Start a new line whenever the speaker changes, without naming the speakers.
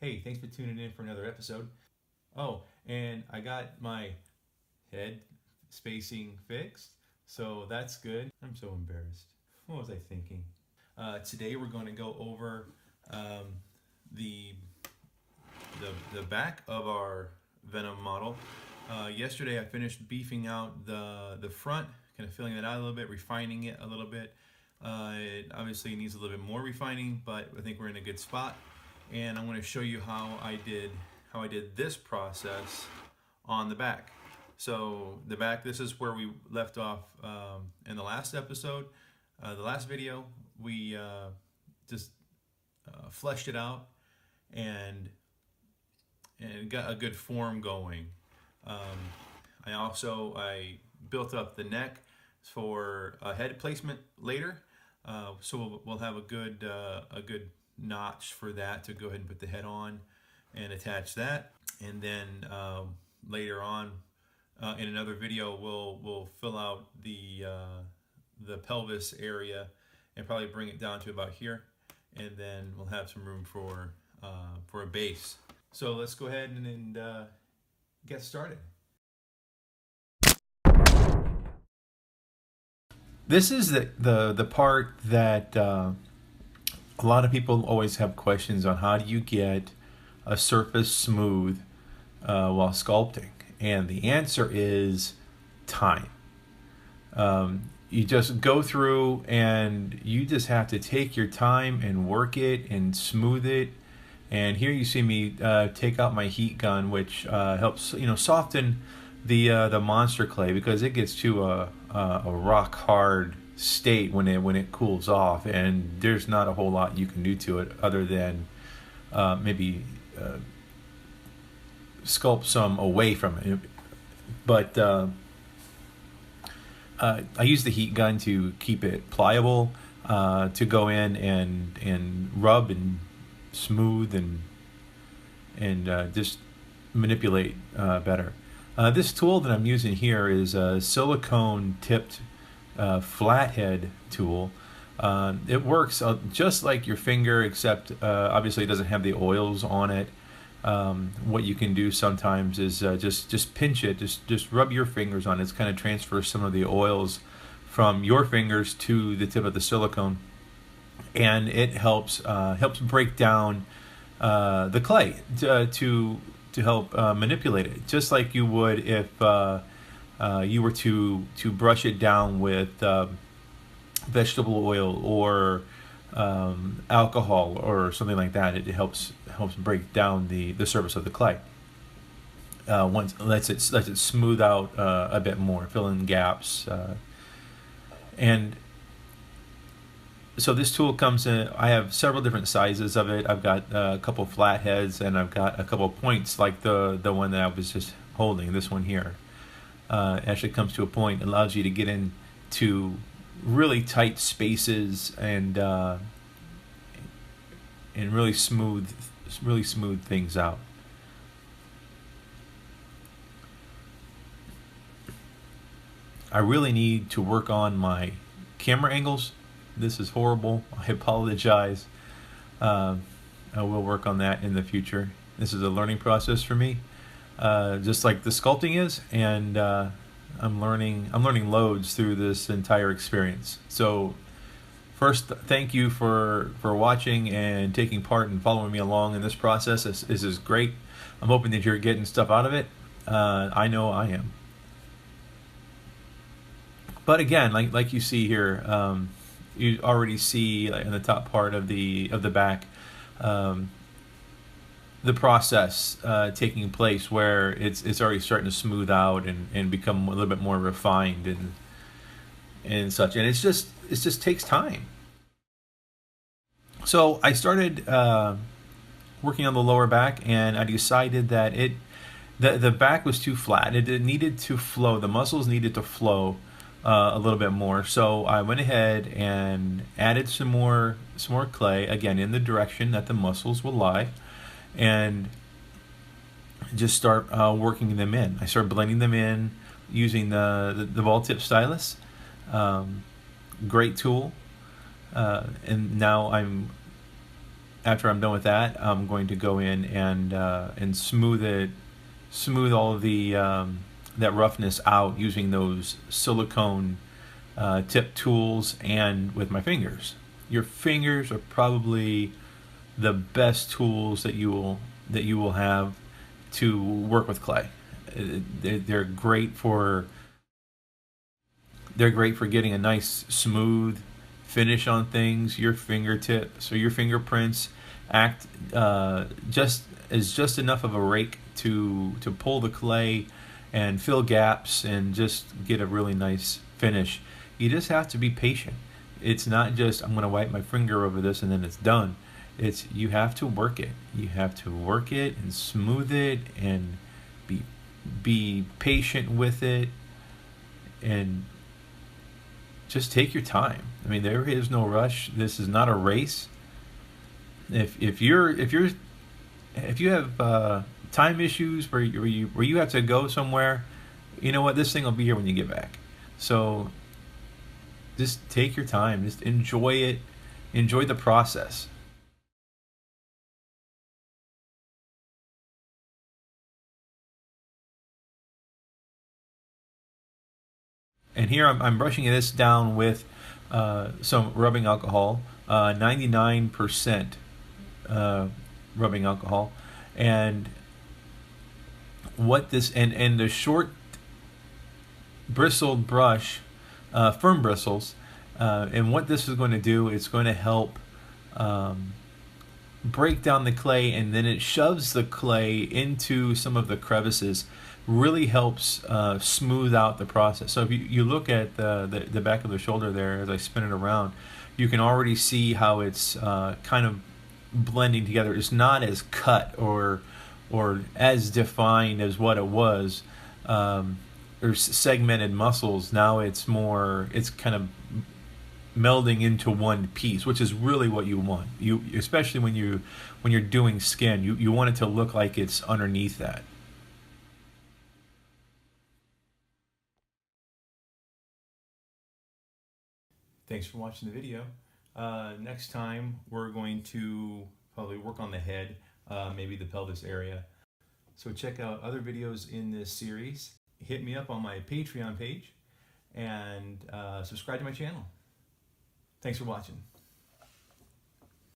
Hey, thanks for tuning in for another episode. Oh, and I got my head spacing fixed, so that's good. I'm so embarrassed. What was I thinking? Today we're going to go over um, the, the back of our Venom model. Yesterday I finished beefing out the front, kind of filling it out a little bit, refining it a little bit. It obviously needs a little bit more refining, but I think we're in a good spot. And I'm going to show you how I did this process on the back. So the back, this is where we left off in the last episode, the last video. We just fleshed it out and got a good form going. Um, I built up the neck for a head placement later, so we'll have a good notch for that to go ahead and put the head on and attach that, and then later on in another video we'll fill out the pelvis area and probably bring it down to about here, and then we'll have some room for a base. So let's go ahead and get started. This is the part that a lot of people always have questions on. How do you get a surface smooth while sculpting? And the answer is time. You just go through and you just have to take your time and work it and smooth it. And here you see me take out my heat gun, which helps soften the monster clay, because it gets to a rock hard state when it cools off, and there's not a whole lot you can do to it other than maybe sculpt some away from it. But I use the heat gun to keep it pliable, to go in and rub and smooth and just manipulate better. This tool that I'm using here is a silicone tipped flathead tool. It works just like your finger, except obviously it doesn't have the oils on it. What you can do sometimes is just pinch it, just rub your fingers on it. It's kind of transfer some of the oils from your fingers to the tip of the silicone, and it helps break down the clay to help manipulate it, just like you would if you were to brush it down with vegetable oil or alcohol or something like that. It helps break down the surface of the clay. Once lets it smooth out a bit more, fill in gaps, and so this tool comes in. I have several different sizes of it. I've got a couple flat heads, and I've got a couple points like the one that I was just holding. This one here actually comes to a point, allows you to get into really tight spaces and really smooth things out. I really need to work on my camera angles. This is horrible. I apologize. I will work on that in the future. This is a learning process for me, just like the sculpting is, and I'm learning loads through this entire experience. So first, thank you for watching and taking part and following me along in this process. This is great. I'm hoping that you're getting stuff out of it. I know I am. But again, like you see here, you already see in the top part of the back the process taking place, where it's already starting to smooth out and become a little bit more refined and such. And it just takes time. So I started working on the lower back, and I decided that the back was too flat. It needed to flow. The muscles needed to flow a little bit more. So I went ahead and added some more clay, again in the direction that the muscles will lie, and just start working them in. I started blending them in using the ball tip stylus. Great tool. And now I'm after I'm done with that, I'm going to go in and smooth all of the that roughness out using those silicone tip tools and with my fingers. Your fingers are probably the best tools that you will have to work with clay. They're great for getting a nice smooth finish on things. Your fingertip, so your fingerprints act just enough of a rake to pull the clay and fill gaps and just get a really nice finish. You just have to be patient. It's not just I'm going to wipe my finger over this and then it's done. It's you have to work it. You have to work it and smooth it and be patient with it and just take your time. I mean, there is no rush. This is not a race. If you have time issues where you have to go somewhere, you know what? This thing will be here when you get back. So just take your time. Just enjoy it. Enjoy the process. And here I'm brushing this down with some rubbing alcohol, 99% rubbing alcohol, and what this and the short bristled brush, firm bristles, and what this is going to do, it's going to help break down the clay, and then it shoves the clay into some of the crevices. Really helps smooth out the process. So if you look at the back of the shoulder there as I spin it around, you can already see how it's kind of blending together. It's not as cut or as defined as what it was, or segmented muscles. Now it's kind of melding into one piece, which is really what you want. Especially when you're doing skin, you want it to look like it's underneath that. Thanks for watching the video. Next time we're going to probably work on the head, maybe the pelvis area. So check out other videos in this series. Hit me up on my Patreon page and subscribe to my channel. Thanks for watching.